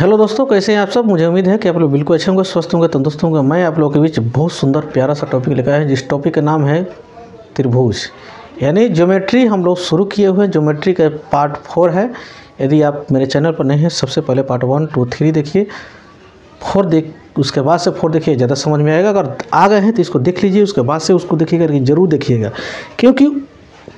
Hello दोस्तों, कैसे हैं आप सब। मुझे उम्मीद है कि आप लोग बिल्कुल अच्छे होंगे, स्वस्थ होंगे, तंदुरुस्त होंगे। मैं आप लोगों के बीच बहुत सुंदर प्यारा सा टॉपिक लेकर आया है, जिस टॉपिक का नाम है त्रिभुज, यानी ज्योमेट्री। हम लोग शुरू किए हुए हैं, ज्योमेट्री का पार्ट 4 है। यदि आप मेरे चैनल पर नहीं हैं, सबसे पहले पार्ट 1, 2, 3 देखिए, 4 उसके बाद से 4 देखिए, ज़्यादा समझ में आएगा। अगर आ गए हैं तो इसको देख लीजिए, उसके बाद से उसको देखिएगा, लेकिन ज़रूर देखिएगा, क्योंकि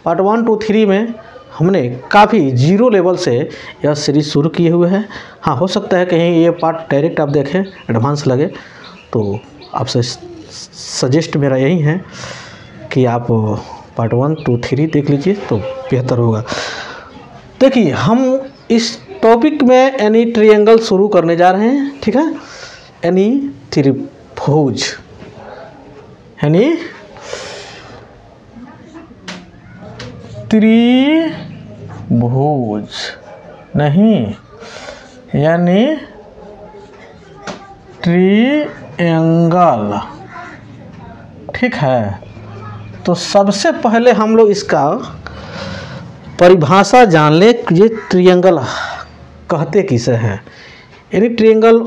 पार्ट 1, 2, 3 में हमने काफ़ी जीरो लेवल से यह सीरीज़ शुरू किए हुए हैं। हाँ, हो सकता है कहीं ये पार्ट डायरेक्ट आप देखें, एडवांस लगे, तो आपसे सजेस्ट मेरा यही है कि आप पार्ट 1, 2, 3 देख लीजिए तो बेहतर होगा। देखिए, हम इस टॉपिक में एनी ट्रायंगल शुरू करने जा रहे हैं, ठीक है। एनी त्रिभुज, यानी त्रिभुज नहीं, यानी ट्रायंगल, ठीक है। तो सबसे पहले हम लोग इसका परिभाषा जान ले, ये ट्रायंगल कहते किसे हैं। यानी ट्रायंगल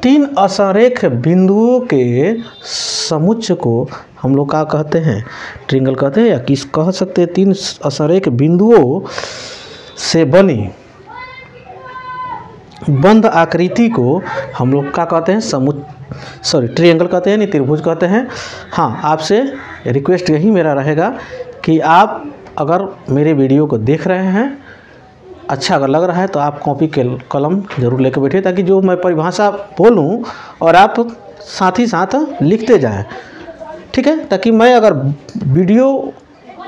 3 असंरेख बिंदुओं के समुच्चय को हम लोग क्या कहते हैं, ट्रायंगल कहते हैं, या किस कह सकते हैं। 3 असंरेख बिंदुओं से बनी बंद आकृति को हम लोग क्या कहते हैं, ट्रायंगल कहते हैं, नहीं त्रिभुज कहते हैं। हाँ, आपसे रिक्वेस्ट यही मेरा रहेगा कि आप अगर मेरे वीडियो को देख रहे हैं, अच्छा अगर लग रहा है तो आप कॉपी कलम जरूर लेकर बैठिए, ताकि जो मैं परिभाषा बोलूं और आप साथ ही साथ लिखते जाएं, ठीक है। ताकि मैं अगर वीडियो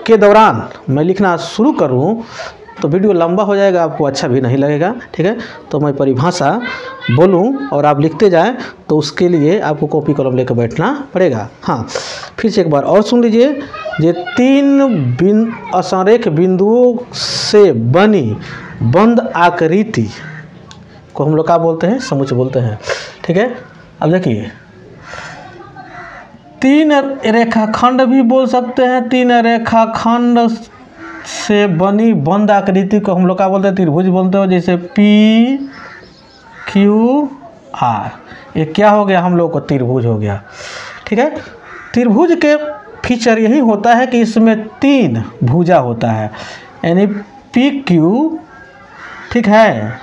के दौरान मैं लिखना शुरू करूं तो वीडियो लंबा हो जाएगा, आपको अच्छा भी नहीं लगेगा, ठीक है। तो मैं परिभाषा बोलूं और आप लिखते जाएं, तो उसके लिए आपको कॉपी कलम लेकर बैठना पड़ेगा। हाँ, फिर से एक बार और सुन लीजिए। ये 3 असंरेख बिंदुओं से बनी बंद आकृति को हम लोग क्या बोलते हैं, समुच्चय बोलते हैं, ठीक है। अब देखिए, 3 रेखाखंड भी बोल सकते हैं। 3 रेखाखंड से बनी बंद आकृति को हम लोग क्या बोलते हैं, त्रिभुज बोलते हैं। जैसे PQR, ये क्या हो गया, हम लोग को त्रिभुज हो गया, ठीक है। त्रिभुज के फीचर यही होता है कि इसमें 3 भुजा होता है, यानी PQ, ठीक है,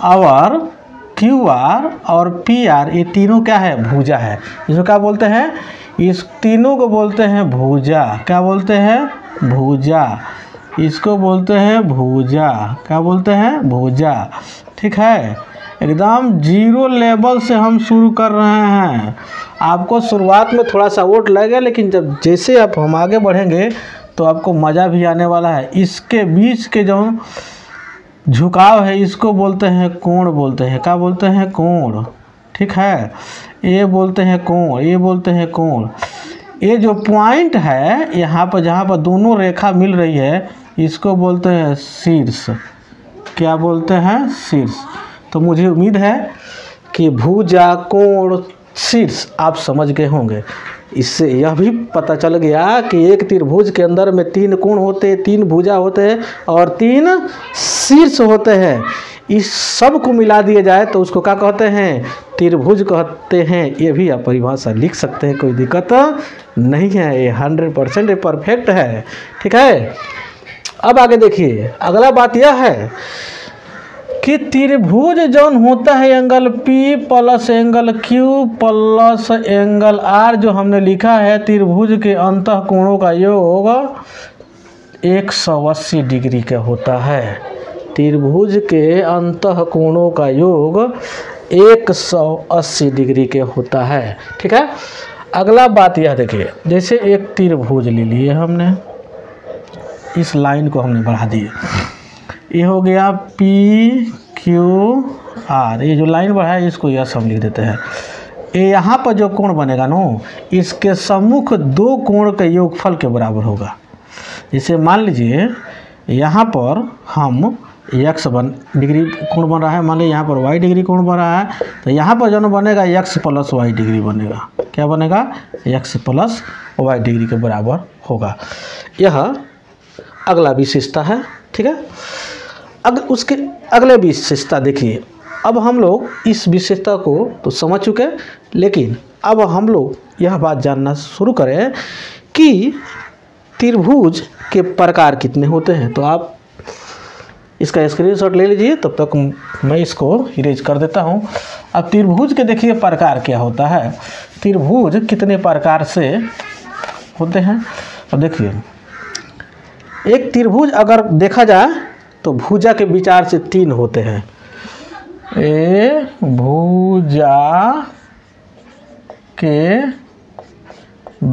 और QR और PR, ये तीनों क्या है, भुजा है। इसको क्या बोलते हैं, इस तीनों को बोलते हैं भुजा। क्या बोलते हैं, भुजा। इसको बोलते हैं भुजा। क्या बोलते हैं, भुजा, ठीक है। एकदम जीरो लेवल से हम शुरू कर रहे हैं। आपको शुरुआत में थोड़ा सा वोट लगेगा, लेकिन जब जैसे आप हम आगे बढ़ेंगे तो आपको मज़ा भी आने वाला है। इसके बीच के जो झुकाव है, इसको बोलते हैं कोण बोलते हैं। क्या बोलते हैं, कोण, ठीक है। ये बोलते हैं कोण, ये बोलते हैं कोण। ये जो पॉइंट है यहाँ पर, जहाँ पर दोनों रेखा मिल रही है, इसको बोलते हैं शीर्ष। क्या बोलते हैं, शीर्ष। तो मुझे उम्मीद है कि भुजा, कोण, शीर्ष आप समझ गए होंगे। इससे यह भी पता चल गया कि एक त्रिभुज के अंदर में 3 कोण होते हैं, 3 भुजा होते हैं और 3 शीर्ष होते हैं। इस सब को मिला दिया जाए तो उसको क्या कहते हैं, त्रिभुज कहते हैं। ये भी आप परिभाषा लिख सकते हैं, कोई दिक्कत नहीं है। ये 100% परफेक्ट है, ठीक है। अब आगे देखिए, अगला बात यह है कि त्रिभुज जौन होता है, angle P plus angle Q plus angle R जो हमने लिखा है, त्रिभुज के अंतः कोणों का योग 180 डिग्री का होता है। त्रिभुज के अंतः कोणों का योग 180 डिग्री के होता है, ठीक है। अगला बात यह देखिए, जैसे एक त्रिभुज ले लिए हमने, इस लाइन को हमने बढ़ा दिए, ये हो गया PQR। ये जो लाइन बढ़ा है, इसको यस हम लिख देते हैं। ये यहाँ पर जो कोण बनेगा ना, इसके सम्मुख 2 कोण के योगफल के बराबर होगा। जैसे मान लीजिए यहाँ पर हम x डिग्री कोण बन रहा है, मान लीजिए यहाँ पर y डिग्री कोण बन रहा है, तो यहाँ पर जो बनेगा x प्लस y डिग्री बनेगा। क्या बनेगा, x प्लस y डिग्री के बराबर होगा। यह अगला विशेषता है, ठीक है। उसके अगले विशेषता देखिए, अब हम लोग इस विशेषता को तो समझ चुके हैं, लेकिन अब हम लोग यह बात जानना शुरू करें कि त्रिभुज के प्रकार कितने होते हैं। तो आप इसका स्क्रीनशॉट ले लीजिए, तब तक मैं इसको इरेज कर देता हूँ। अब त्रिभुज के देखिए प्रकार क्या होता है, त्रिभुज कितने प्रकार से होते हैं। अब देखिए, एक त्रिभुज अगर देखा जाए तो भुजा के विचार से 3 होते हैं। भुजा के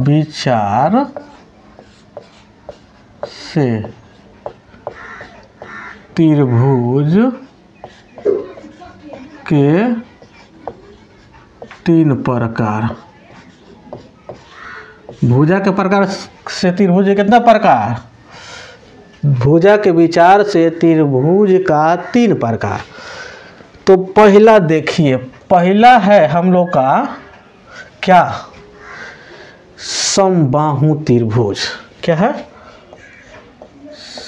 विचार से त्रिभुज के 3 प्रकार। भुजा के प्रकार से त्रिभुज के कितना प्रकार, भुजा के विचार से त्रिभुज का 3 प्रकार। तो पहला देखिए, पहला है हम लोग का क्या, समबाहु त्रिभुज। क्या है,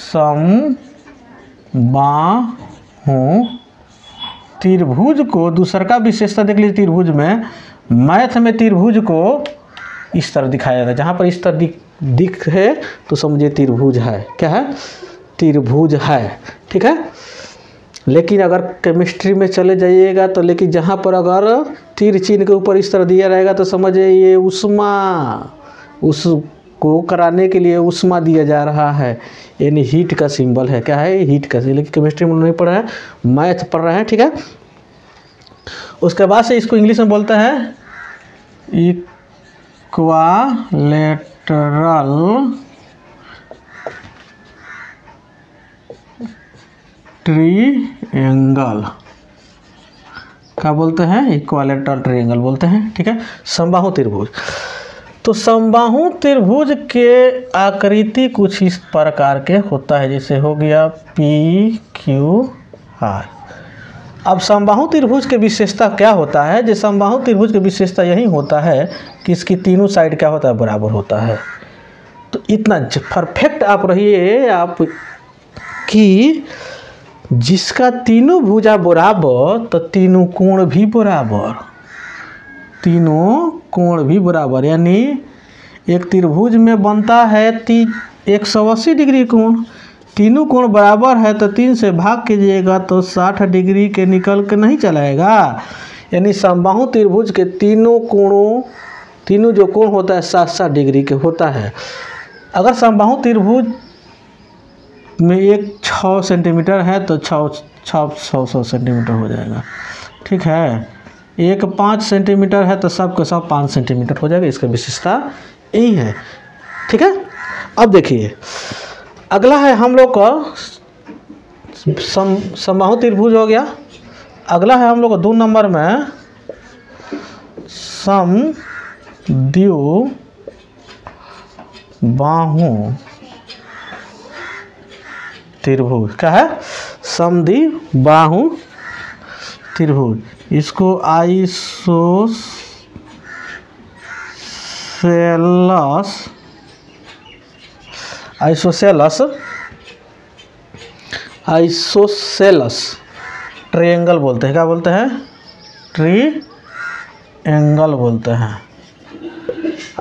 समबाहु त्रिभुज को दूसरा का विशेषता देख लीजिए। त्रिभुज में, मैथ में त्रिभुज को इस तरह दिखाया जाता है, जहाँ पर इस तरह दिख है तो समझिए त्रिभुज है। क्या है, त्रिभुज है, ठीक है। लेकिन अगर केमिस्ट्री में चले जाइएगा तो, लेकिन जहाँ पर अगर तीर चिन्ह के ऊपर इस तरह दिया रहेगा तो समझिए ये उष्मा, उसको कराने के लिए उष्मा दिया जा रहा है, यानी हीट का सिंबल है। क्या है, हीट का सिंबल। लेकिन केमिस्ट्री में नहीं पढ़ा है, मैथ पढ़ रहे हैं, ठीक है। उसके बाद से इसको इंग्लिश में बोलते हैं इक्वालेटरल ट्रायंगल। क्या बोलते हैं, इक्वालेटरल ट्रायंगल बोलते हैं, ठीक है। समबाहु त्रिभुज, तो समबाहु त्रिभुज के आकृति कुछ इस प्रकार के होता है, जैसे हो गया PQR। अब समबाहु त्रिभुज के विशेषता क्या होता है, जो समबाहु त्रिभुज की विशेषता यही होता है कि इसकी तीनों साइड क्या होता है, बराबर होता है। तो इतना परफेक्ट आप रहिए आप कि जिसका तीनों भुजा बराबर तो तीनों कोण भी बराबर, तीनों कोण भी बराबर। यानी एक त्रिभुज में बनता है 180 डिग्री कोण, तीनों कोण बराबर है तो 3 से भाग कीजिएगा तो 60 डिग्री के निकल के नहीं चलाएगा। यानी समबाहु त्रिभुज के तीनों कोणों, तीनों जो कोण होता है 60 डिग्री के होता है। अगर समबाहु त्रिभुज में एक 6 सेंटीमीटर है तो 6 सेंटीमीटर हो जाएगा, ठीक है। एक 5 सेंटीमीटर है तो सब का सब 5 सेंटीमीटर हो जाएगा। इसका विशेषता यही है, ठीक है। अब देखिए, अगला है हम लोग का समबाहु त्रिभुज हो गया। अगला है हम लोग का 2 नंबर में समद्विबाहु त्रिभुज। क्या है, समद्विबाहु त्रिभुज। इसको आइसोसेलस ट्रायंगल बोलते हैं। क्या बोलते हैं, ट्रायंगल बोलते हैं,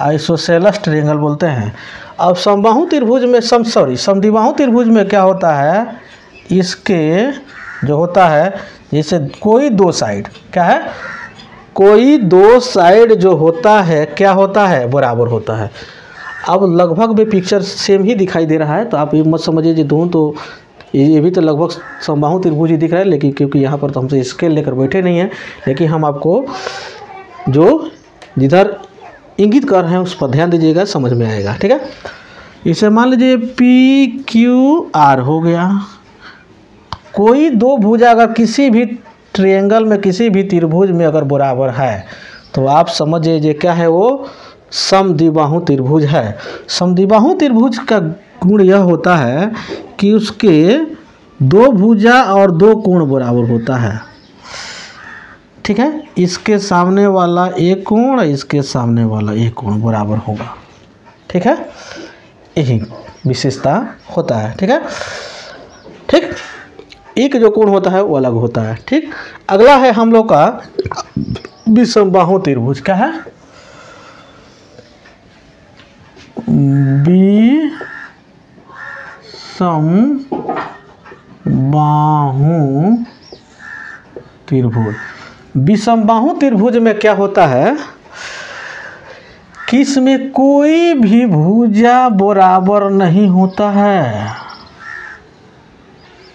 आइसोसेलस ट्रायंगल बोलते हैं। अब समबाहु त्रिभुज में समद्विबाहु त्रिभुज में क्या होता है, इसके जो होता है जैसे कोई 2 साइड, क्या है, कोई 2 साइड जो होता है क्या होता है, बराबर होता है। अब लगभग भी पिक्चर सेम ही दिखाई दे रहा है, तो आप ये मत समझिए जी दूँ तो ये भी तो लगभग समबाहु त्रिभुज ही दिख रहा है, लेकिन क्योंकि यहाँ पर तो हमसे स्केल लेकर बैठे नहीं हैं, लेकिन हम आपको जो जिधर इंगित कर रहे हैं उस पर ध्यान दीजिएगा, समझ में आएगा, ठीक है। इसे मान लीजिए PQR हो गया। कोई 2 भुजा अगर किसी भी ट्रायंगल में, किसी भी त्रिभुज में अगर बराबर है तो आप समझिए ये क्या है, वो समद्विबाहु त्रिभुज है। समद्विबाहु त्रिभुज का गुण यह होता है कि उसके 2 भुजा और 2 कोण बराबर होता है, ठीक है। इसके सामने वाला एक कोण, इसके सामने वाला एक कोण बराबर होगा, ठीक है। यही विशेषता होता है, ठीक है, ठीक। एक जो कोण होता है वो अलग होता है। ठीक, अगला है हम लोग का विषमबाहु त्रिभुज। क्या है? विषमबाहु त्रिभुज। विषमबाहु त्रिभुज में क्या होता है कि इसमें कोई भी भुजा बराबर नहीं होता है।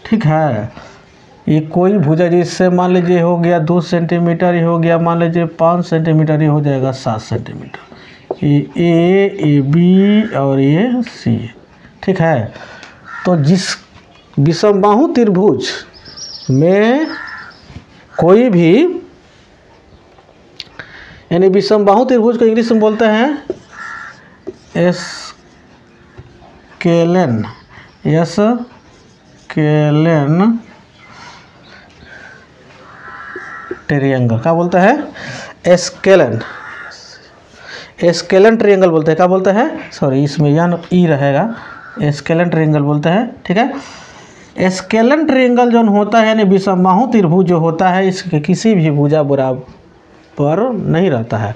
ठीक है, ये कोई भुजा जिससे मान लीजिए हो गया 2 सेंटीमीटर, ये हो गया मान लीजिए 5 सेंटीमीटर, ये हो जाएगा 7 सेंटीमीटर, ये बी और ये सी। ठीक है, तो जिस विषमबाहु त्रिभुज में कोई भी, यानी विषमबाहु त्रिभुज को इंग्लिश में बोलते हैं एस्केलेन ट्रायंगल। क्या बोलते हैं? एस्केलेन ट्रायंगल बोलते हैं। क्या बोलते हैं? सॉरी, इसमें यान ई रहेगा, एस्केलेन ट्रायंगल बोलते हैं। ठीक है, एस्केलेन ट्रायंगल जो होता है यानी विषमबाहु त्रिभुज जो होता है, इसके किसी भी भुजा बराबर नहीं रहता है।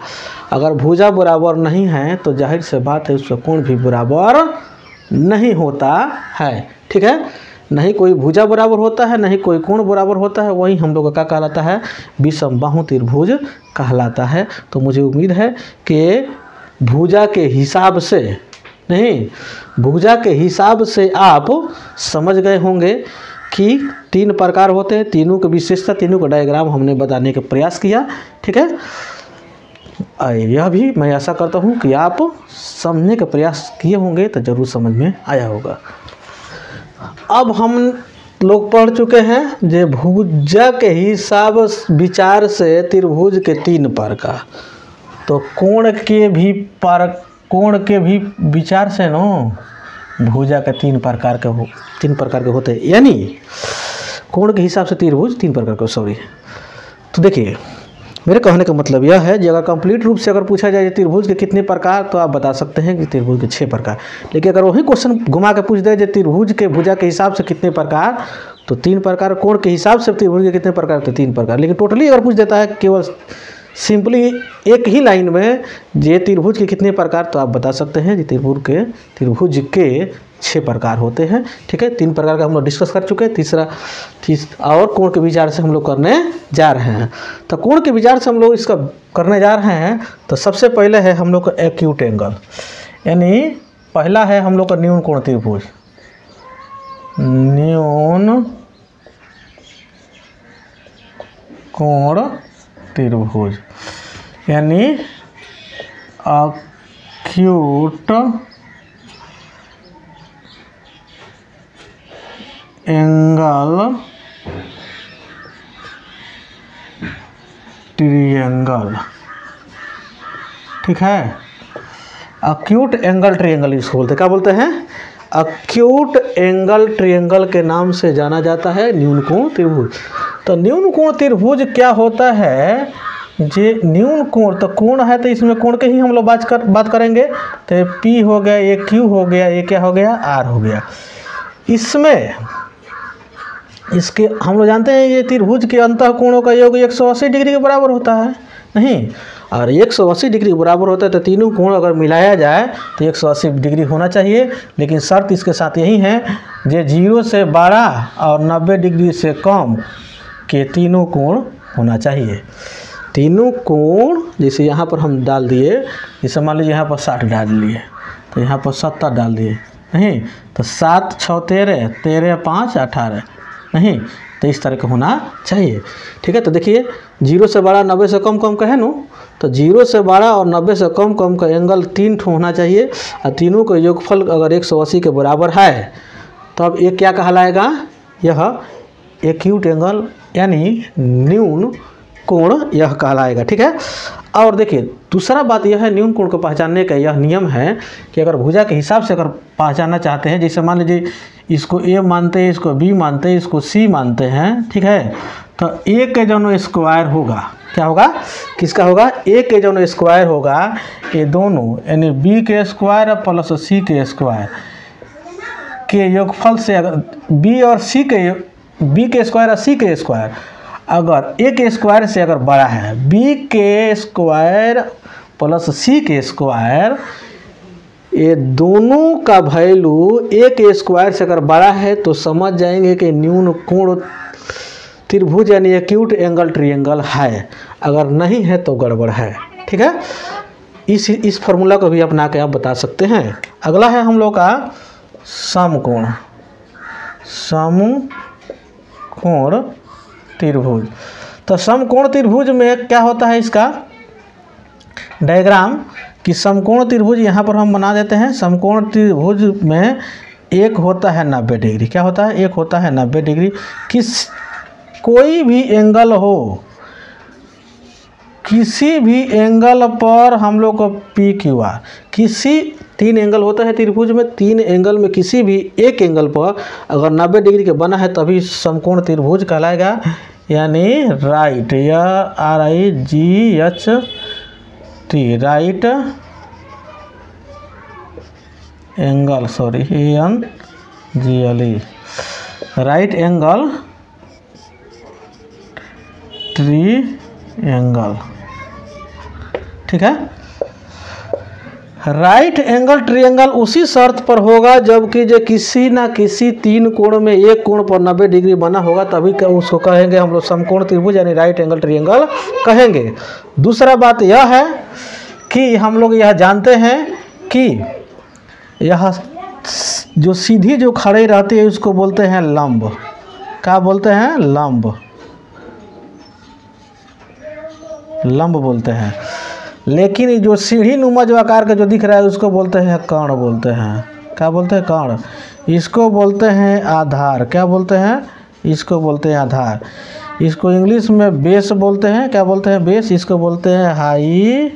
अगर भुजा बराबर नहीं है तो जाहिर से बात है उसका कोण भी बराबर नहीं होता है। ठीक है, नहीं कोई भुजा बराबर होता है, नहीं कोई कोण बराबर होता है, वही हम लोग का कहलाता है विषमबाहु त्रिभुज कहलाता है। तो मुझे उम्मीद है कि भुजा के हिसाब से नहीं, भुजा के हिसाब से आप समझ गए होंगे कि 3 प्रकार होते हैं, तीनों की विशेषता, तीनों का डायग्राम हमने बताने का प्रयास किया। ठीक है, यह भी मैं आशा करता हूँ कि आप समझने का प्रयास किए होंगे तो ज़रूर समझ में आया होगा। अब हम लोग पढ़ चुके हैं जे भुजा के हिसाब विचार से त्रिभुज के 3 प्रकार, तो कोण के भी विचार से न भुजा के 3 प्रकार के होते हैं, यानी कोण के हिसाब से त्रिभुज 3 प्रकार के। सॉरी, तो देखिए मेरे कहने का मतलब यह है कि अगर कंप्लीट रूप से अगर पूछा जाए त्रिभुज के कितने प्रकार, तो आप बता सकते हैं कि त्रिभुज के 6 प्रकार। लेकिन अगर वही क्वेश्चन घुमा के पूछ दे त्रिभुज के भुजा के हिसाब से कितने प्रकार, तो 3 प्रकार। कोण के हिसाब से त्रिभुज के कितने प्रकार, तो 3 प्रकार। लेकिन टोटली अगर पूछ देता है केवल सिंपली एक ही लाइन में ये त्रिभुज के कितने प्रकार, तो आप बता सकते हैं कि त्रिभुज के 6 प्रकार होते हैं। ठीक है, 3 प्रकार का हम लोग डिस्कस कर चुके हैं। तीसरा और कोण के विचार से हम लोग करने जा रहे हैं। तो कोण के विचार से हम लोग इसका करने जा रहे हैं। तो सबसे पहले है हम लोग का एक्यूट एंगल, यानी पहला है हम लोग का न्यून कोण त्रिभुज। न्यून कोण त्रिभुज यानी एक्यूट एंगल ट्रायंगल। ठीक है, एक्यूट एंगल ट्रायंगल इसको बोलते हैं। क्या बोलते हैं? एक्यूट एंगल ट्रायंगल के नाम से जाना जाता है न्यून कोण त्रिभुज। तो न्यून कोण त्रिभुज क्या होता है? जे न्यून कोण, तो कोण है तो इसमें कोण के ही हम लोग बात करेंगे। तो पी हो गया, ये क्यू हो गया, ये क्या हो गया, आर हो गया। इसमें इसके हम लोग जानते हैं ये त्रिभुज के अंतः कोणों का योग 180 डिग्री के बराबर होता है नहीं, और 180 डिग्री बराबर होता है। तो तीनों कोण अगर मिलाया जाए तो 180 डिग्री होना चाहिए। लेकिन शर्त इसके साथ यही है जे 0 से बड़ा और 90 डिग्री से कम के तीनों कोण होना चाहिए। तीनों कोण जैसे यहाँ पर हम डाल दिए, जैसे मान लीजिए यहाँ पर 60 डाल लिए, तो यहाँ पर 70 डाल दिए नहीं, तो 7 6 13, 13 5 18 नहीं, तो इस तरह का होना चाहिए। ठीक है, तो देखिए 0 से बड़ा 90 से कम का है नो, तो 0 से बड़ा और 90 से कम का एंगल 3 ठो होना चाहिए। और तीनों का योगफल अगर 180 के बराबर है तो अब ये क्या कहलाएगा? यह एक्यूट एंगल यानी न्यून कोण यह कहलाएगा। ठीक है, और देखिए दूसरा बात यह है, न्यून कोण को पहचानने का यह नियम है कि अगर भुजा के हिसाब से अगर पहचानना चाहते हैं, जैसे मान लीजिए इसको ए मानते हैं, इसको बी मानते हैं, इसको सी मानते हैं। ठीक है, तो ए के जो स्क्वायर होगा, क्या होगा, किसका होगा? ए के जो स्क्वायर होगा, ये दोनों यानी बी के स्क्वायर प्लस सी के स्क्वायर के योगफल से, अगर बी और सी के बी के स्क्वायर और सी के स्क्वायर अगर ए के स्क्वायर से अगर बड़ा है, बी के स्क्वायर प्लस सी के स्क्वायर, ये दोनों का वैल्यू ए के स्क्वायर से अगर बड़ा है तो समझ जाएंगे कि न्यून कोण त्रिभुज यानी एक्यूट एंगल ट्रायंगल है, अगर नहीं है तो गड़बड़ है। ठीक है, इस फार्मूला को भी अपना के आप बता सकते हैं। अगला है हम लोग का समकोण, समकोण त्रिभुज। तो समकोण त्रिभुज में क्या होता है इसका डायग्राम कि समकोण त्रिभुज यहाँ पर हम बना देते हैं। समकोण त्रिभुज में एक होता है 90 डिग्री, क्या होता है, एक होता है 90 डिग्री। कोई भी एंगल हो, किसी भी एंगल पर हम लोग को पी क्यू आर, किसी 3 एंगल होता है त्रिभुज में, 3 एंगल में किसी भी एक एंगल पर अगर 90 डिग्री के बना है तभी समकोण त्रिभुज कहलाएगा। यानी राइट या RIGHT right angle, sorry ANGLE right angle triangle. ठीक है, राइट एंगल ट्रायंगल उसी शर्त पर होगा जबकि जो किसी ना किसी 3 कोण में एक कोण पर 90 डिग्री बना होगा, तभी उसको कहेंगे हम लोग समकोण त्रिभुज यानी राइट एंगल ट्रायंगल कहेंगे। दूसरा बात यह है कि हम लोग यह जानते हैं कि यह जो सीधी जो खड़े रहती है उसको बोलते हैं लंब। क्या बोलते हैं, लंब, लंब बोलते हैं। लेकिन जो सीढ़ी नुमा जो आकार का जो दिख रहा है उसको बोलते हैं कर्ण बोलते हैं। क्या बोलते हैं, कर्ण। इसको बोलते हैं आधार, क्या बोलते हैं, इसको बोलते हैं आधार। इसको इंग्लिश में बेस बोलते हैं, क्या बोलते हैं, बेस। इसको बोलते हैं हाइपोटेनस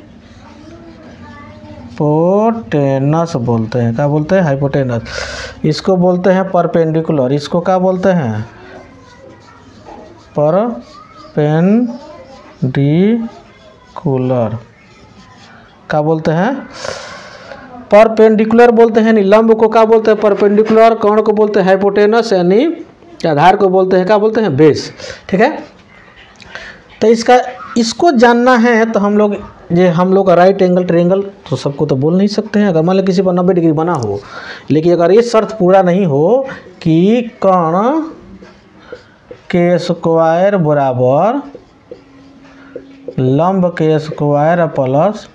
बोलते हैं, क्या बोलते हैं, हाइपोटेनस। इसको बोलते हैं परपेंडिकुलर, इसको क्या बोलते हैं, परपेंडिकुलर, क्या बोलते हैं, परपेंडिकुलर बोलते हैं। लंब को क्या बोलते हैं, परपेंडिकुलर। कर्ण को बोलते हैं हाइपोटेनस, यानी आधार को बोलते हैं, क्या बोलते हैं, बेस। ठीक है, तो इसको जानना है तो हम लोग का राइट एंगल ट्रायंगल तो सबको तो बोल नहीं सकते हैं। अगर मान लो किसी पर 90 डिग्री बना हो, लेकिन अगर ये शर्त पूरा नहीं हो कि कर्ण के स्क्वायर बराबर लंब के स्क्वायर प्लस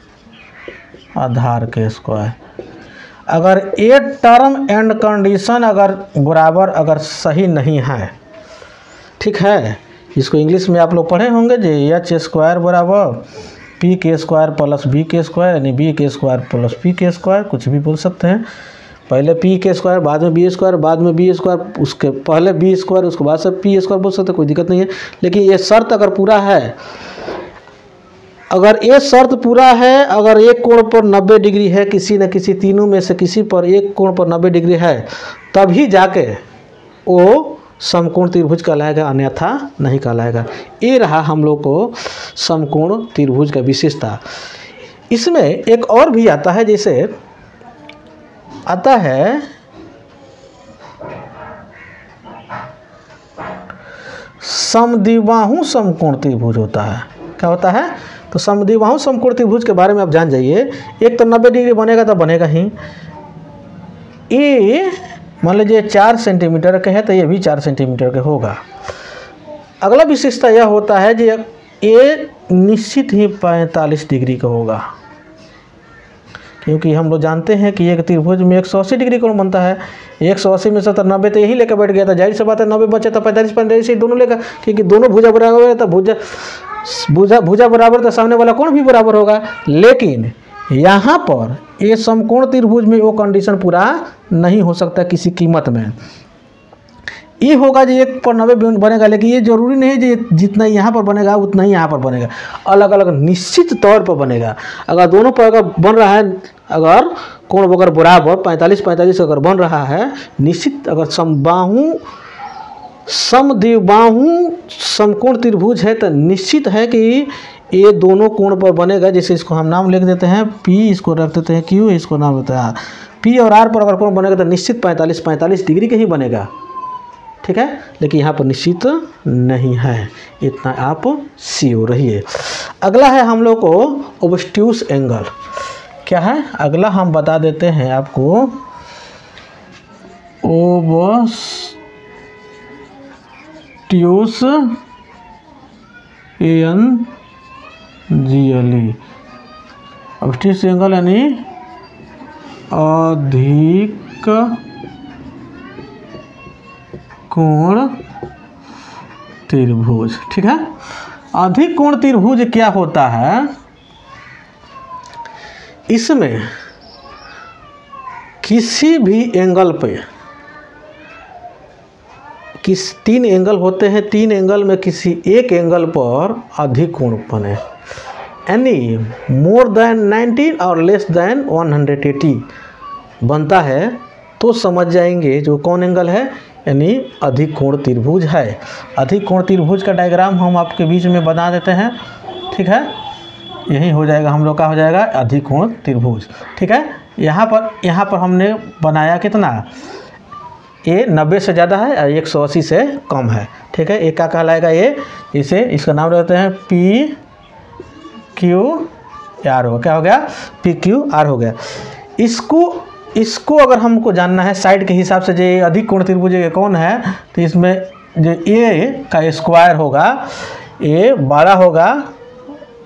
आधार के स्क्वायर, अगर ये टर्म एंड कंडीशन अगर बराबर अगर सही नहीं है, ठीक है, इसको इंग्लिश में आप लोग पढ़े होंगे जो एच स्क्वायर बराबर पी के स्क्वायर प्लस बी के स्क्वायर, यानी बी के स्क्वायर प्लस पी के स्क्वायर, कुछ भी बोल सकते हैं। पहले पी के स्क्वायर, बाद में बी स्क्वायर, बाद में बी स्क्वायर, उसके पहले बी स्क्वायर, उसके बाद से पी स्क्वायर बोल सकते हैं, कोई दिक्कत नहीं है। लेकिन ये शर्त अगर पूरा है, अगर ये शर्त पूरा है, अगर एक कोण पर 90 डिग्री है, किसी न किसी तीनों में से किसी पर एक कोण पर 90 डिग्री है, तभी जाके वो समकोण त्रिभुज कहलाएगा, अन्यथा नहीं कहलाएगा। ये रहा हम लोग को समकोण त्रिभुज का विशेषता। इसमें एक और भी आता है, जैसे आता है समद्विबाहु समकोण त्रिभुज होता है। क्या होता है, तो समद्विबाहु समकोण त्रिभुज के बारे में आप जान जाइए। एक तो 90 डिग्री बनेगा तो बनेगा ही, ये मान लीजिए 4 सेंटीमीटर के है तो ये भी 4 सेंटीमीटर के होगा। अगला विशेषता यह होता है कि ये निश्चित ही 45 डिग्री का होगा, क्योंकि हम लोग जानते हैं कि एक त्रिभुज में 180 डिग्री कोण बनता है। 180 में से 90 तो यही लेकर बैठ गया था, जाहिर सी बात है 90 बचे तो 45 से दोनों लेकर, क्योंकि दोनों भुजा बराबर है तो भुजा बराबर तो सामने वाला कोण भी बराबर होगा। लेकिन यहाँ पर ये समकोण त्रिभुज में वो कंडीशन पूरा नहीं हो सकता किसी कीमत में। ये होगा जो एक पर 90 बनेगा, लेकिन ये जरूरी नहीं है जो जितना यहाँ पर बनेगा उतना ही यहाँ पर बनेगा, अलग अलग निश्चित तौर पर बनेगा। अगर दोनों पर अगर बन रहा है, अगर कोण अगर बराबर 45-45 अगर बन रहा है निश्चित, अगर समद्विबाहु समकोण त्रिभुज है तो निश्चित है कि ये दोनों कोण पर बनेगा। जैसे इसको हम नाम लिख देते हैं P, इसको रख देते हैं Q, इसको नाम देते हैं R। P और R पर अगर कोण बनेगा तो निश्चित 45 डिग्री के ही बनेगा। ठीक है, लेकिन यहाँ पर निश्चित नहीं है, इतना आप श्योर रहिए। अगला है हम लोग को ऑब्स्ट्यूस एंगल। क्या है अगला, हम बता देते हैं आपको, ऑब्स्ट्यूस एंगल, ऑब्स्ट्यूस एंगल यानी अधिक कोण त्रिभुज। ठीक है, अधिक कोण त्रिभुज क्या होता है, इसमें किसी भी एंगल पे तीन एंगल होते हैं, तीन एंगल में किसी एक एंगल पर अधिक कोण बने, यानी मोर देन 90 और लेस देन 180 बनता है, तो समझ जाएंगे जो कौन एंगल है, यानी अधिक कोण त्रिभुज है। अधिक कोण त्रिभुज का डायग्राम हम आपके बीच में बना देते हैं। ठीक है, यही हो जाएगा हम लोग का, हो जाएगा अधिक कोण त्रिभुज। ठीक है, यहाँ पर हमने बनाया कितना, ये 90 से ज़्यादा है और 180 से कम है। ठीक है, एक क्या कहलाएगा ये, इसे इसका नाम रखते हैं पी क्यू आर हो, क्या हो गया, पी क्यू आर हो गया। इसको अगर हमको जानना है साइड के हिसाब से, जो अधिक कोण त्रिभुज कौन है, तो इसमें जो ए का स्क्वायर होगा, ए बड़ा होगा,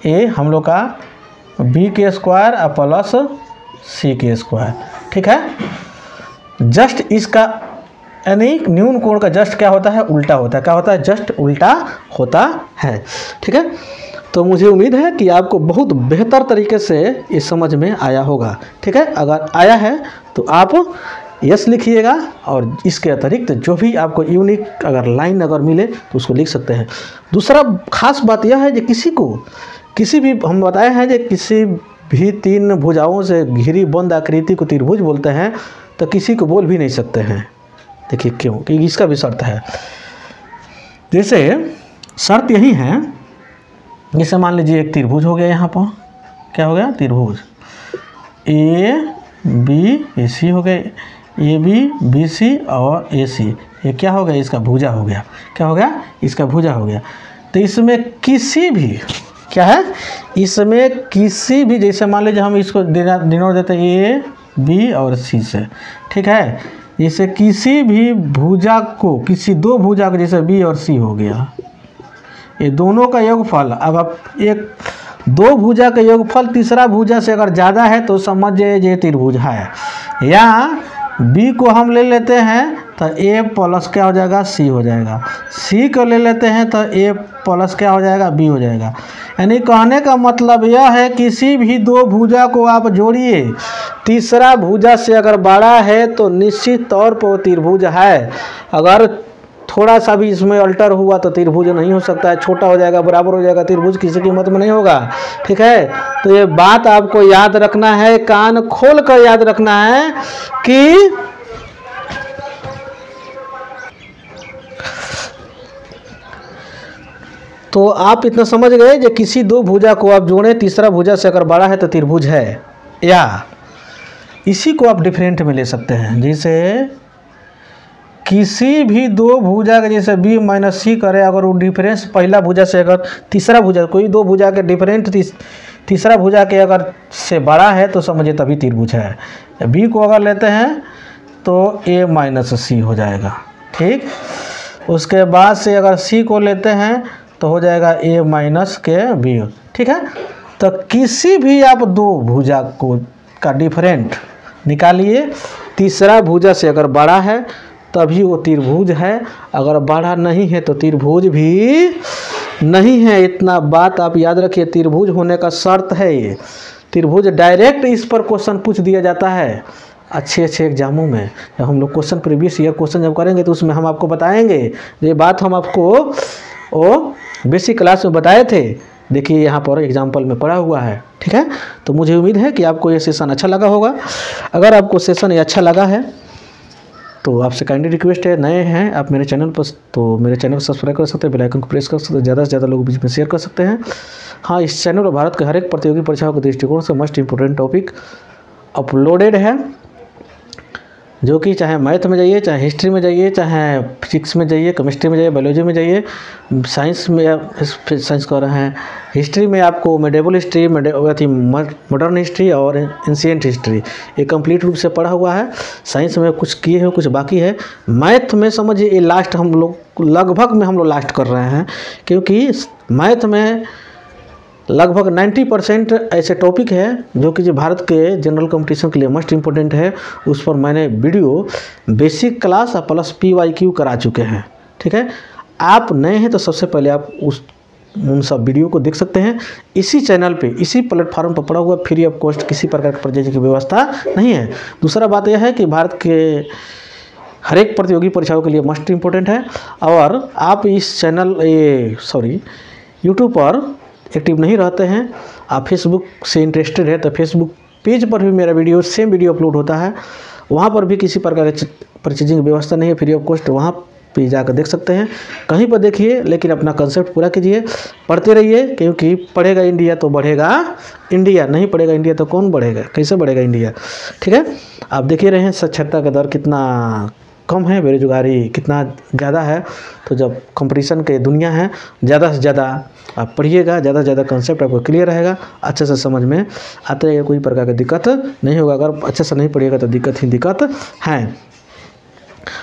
ए हम लोग का बी के स्क्वायर और प्लस सी के स्क्वायर। ठीक है, जस्ट इसका यानी न्यून कोण का जस्ट क्या होता है, उल्टा होता है। क्या होता है, जस्ट उल्टा होता है। ठीक है, तो मुझे उम्मीद है कि आपको बहुत बेहतर तरीके से ये समझ में आया होगा। ठीक है, अगर आया है तो आप यस लिखिएगा, और इसके अतिरिक्त जो भी आपको यूनिक अगर लाइन अगर मिले तो उसको लिख सकते हैं। दूसरा खास बात यह है कि किसी भी हम बताए हैं कि किसी भी तीन भुजाओं से घिरी बंद आकृति को त्रिभुज बोलते हैं, तो किसी को बोल भी नहीं सकते हैं। देखिए क्यों, क्योंकि इसका भी शर्त है। जैसे शर्त यही है, जैसे मान लीजिए एक त्रिभुज हो गया, यहाँ पर क्या हो गया, त्रिभुज ए बी ए सी हो गए, ए बी बी सी और ए सी, ये क्या हो गया, इसका भुजा हो गया। क्या हो गया, इसका भुजा हो गया। तो इसमें किसी भी क्या है, इसमें किसी भी, जैसे मान लीजिए हम इसको डिनोट देते हैं ए बी और सी से। ठीक है, जैसे किसी भी भुजा को, किसी दो भुजा को, जैसे बी और सी हो गया, ये दोनों का योगफल, अगर एक दो भुजा का योगफल तीसरा भुजा से अगर ज़्यादा है तो समझिए ये त्रिभुज है। या बी को हम ले लेते हैं तो ए प्लस क्या हो जाएगा, सी हो जाएगा। सी को ले लेते हैं तो ए प्लस क्या हो जाएगा, बी हो जाएगा। यानी कहने का मतलब यह है, किसी भी दो भुजा को आप जोड़िए, तीसरा भुजा से अगर बड़ा है तो निश्चित तौर पर वो त्रिभुज है। अगर थोड़ा सा भी इसमें अल्टर हुआ तो त्रिभुज नहीं हो सकता है, छोटा हो जाएगा, बराबर हो जाएगा, त्रिभुज किसी कीमत में नहीं होगा। ठीक है, तो ये बात आपको याद रखना है, कान खोल कर याद रखना है कि तो आप इतना समझ गए कि किसी दो भुजा को आप जोड़ें, तीसरा भुजा से अगर बड़ा है तो त्रिभुज है। या इसी को आप डिफरेंट में ले सकते हैं, जैसे किसी भी दो भुजा के, जैसे बी माइनस सी करे, अगर वो डिफरेंस पहला भुजा से अगर तीसरा भुजा, कोई दो भुजा के डिफरेंट तीसरा भुजा के अगर से बड़ा है तो समझिए तभी त्रिभुज है। बी को अगर लेते हैं तो ए माइनस सी हो जाएगा। ठीक, उसके बाद से अगर सी को लेते हैं तो हो जाएगा ए माइनस के बी। ठीक है, तो किसी भी आप दो भुजा को का डिफरेंट निकालिए, तीसरा भुजा से अगर बड़ा है तभी वो त्रिभुज है, अगर बड़ा नहीं है तो त्रिभुज भी नहीं है। इतना बात आप याद रखिए, त्रिभुज होने का शर्त है ये। त्रिभुज डायरेक्ट इस पर क्वेश्चन पूछ दिया जाता है अच्छे एग्जामों में। जब हम लोग क्वेश्चन प्रीवियस ईयर क्वेश्चन जब करेंगे तो उसमें हम आपको बताएंगे। ये बात हम आपको वो बेसिक क्लास में बताए थे, देखिए यहाँ पर एग्जाम्पल में पढ़ा हुआ है। ठीक है, तो मुझे उम्मीद है कि आपको ये सेशन अच्छा लगा होगा। अगर आपको सेशन ये अच्छा लगा है तो आपसे काइंडली रिक्वेस्ट है, नए हैं आप मेरे चैनल पर तो मेरे चैनल को सब्सक्राइब कर सकते हैं, बेल आइकन को प्रेस कर सकते हैं, ज़्यादा से ज़्यादा लोगों के बीच में शेयर कर सकते हैं। हाँ, इस चैनल पर भारत के हर एक प्रतियोगी परीक्षाओं के दृष्टिकोण से मस्ट इम्पोर्टेंट टॉपिक अपलोडेड है। जो कि चाहे मैथ में जाइए, चाहे हिस्ट्री में जाइए, चाहे फिजिक्स में जाइए, केमिस्ट्री में जाइए, बायोलॉजी में जाइए, साइंस में साइंस कर रहे हैं, हिस्ट्री में आपको मेडिवल हिस्ट्री, मॉडर्न हिस्ट्री और एंशिएंट हिस्ट्री ये कंप्लीट रूप से पढ़ा हुआ है। साइंस में कुछ किए हैं, कुछ बाकी है। मैथ में समझिए ये लास्ट हम लोग लगभग में हम लोग लास्ट कर रहे हैं, क्योंकि मैथ में लगभग 90% ऐसे टॉपिक है जो कि जो भारत के जनरल कंपटीशन के लिए मोस्ट इम्पोर्टेंट है। उस पर मैंने वीडियो बेसिक क्लास और प्लस PYQ करा चुके हैं। ठीक है, आप नए हैं तो सबसे पहले आप उन सब वीडियो को देख सकते हैं। इसी चैनल पे, इसी प्लेटफॉर्म पर पड़ा हुआ फ्री ऑफ कॉस्ट, किसी प्रकार की परचेज की व्यवस्था नहीं है। दूसरा बात यह है कि भारत के हर एक प्रतियोगी परीक्षाओं के लिए मोस्ट इम्पोर्टेंट है। और आप इस चैनल यूट्यूब पर एक्टिव नहीं रहते हैं, आप फेसबुक से इंटरेस्टेड है तो फेसबुक पेज पर भी मेरा वीडियो सेम वीडियो अपलोड होता है। वहाँ पर भी किसी प्रकार की परचेजिंग व्यवस्था नहीं है, फ्री ऑफ कॉस्ट, वहाँ पे जाकर देख सकते हैं। कहीं पर देखिए, लेकिन अपना कंसेप्ट पूरा कीजिए, पढ़ते रहिए, क्योंकि पढ़ेगा इंडिया तो बढ़ेगा इंडिया, नहीं पढ़ेगा इंडिया तो कौन बढ़ेगा, कैसे बढ़ेगा इंडिया। ठीक है, आप देखिए रहे हैं साक्षरता का दर कितना कम है, बेरोजगारी कितना ज़्यादा है। तो जब कंपटीशन के दुनिया है, ज़्यादा से ज़्यादा आप पढ़िएगा, ज़्यादा से ज़्यादा कंसेप्ट आपको क्लियर रहेगा, अच्छे से समझ में आते रहेगा, कोई प्रकार की दिक्कत नहीं होगा। अगर अच्छे से नहीं पढ़िएगा तो दिक्कत ही दिक्कत है।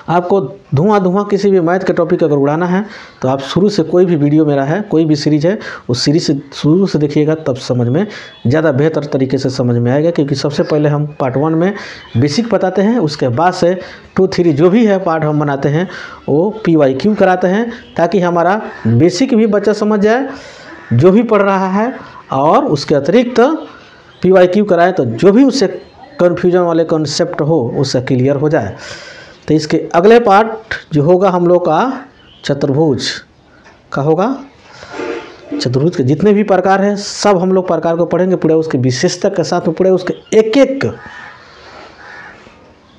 आपको धुआं किसी भी मैथ के टॉपिक अगर उड़ाना है तो आप शुरू से, कोई भी वीडियो मेरा है, कोई भी सीरीज है, उस सीरीज से शुरू से देखिएगा, तब समझ में ज़्यादा बेहतर तरीके से समझ में आएगा। क्योंकि सबसे पहले हम पार्ट 1 में बेसिक बताते हैं, उसके बाद से 2, 3 जो भी है पार्ट हम बनाते हैं वो PYQ कराते हैं, ताकि हमारा बेसिक भी बच्चा समझ जाए जो भी पढ़ रहा है, और उसके अतिरिक्त PYQ कराए तो जो भी उससे कन्फ्यूजन वाले कॉन्सेप्ट हो उससे क्लियर हो जाए। तो इसके अगले पार्ट जो होगा हम लोग का चतुर्भुज का होगा। चतुर्भुज के जितने भी प्रकार हैं सब हम लोग प्रकार को पढ़ेंगे, पूरे उसके विशेषता के साथ में, पूरे उसके एक एक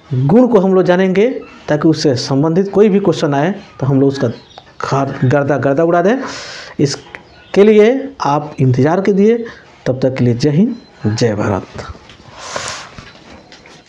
गुण को हम लोग जानेंगे, ताकि उससे संबंधित कोई भी क्वेश्चन आए तो हम लोग उसका गर्दा उड़ा दें। इसके लिए आप इंतज़ार कीजिए। तब तक के लिए जय हिंद, जय भारत।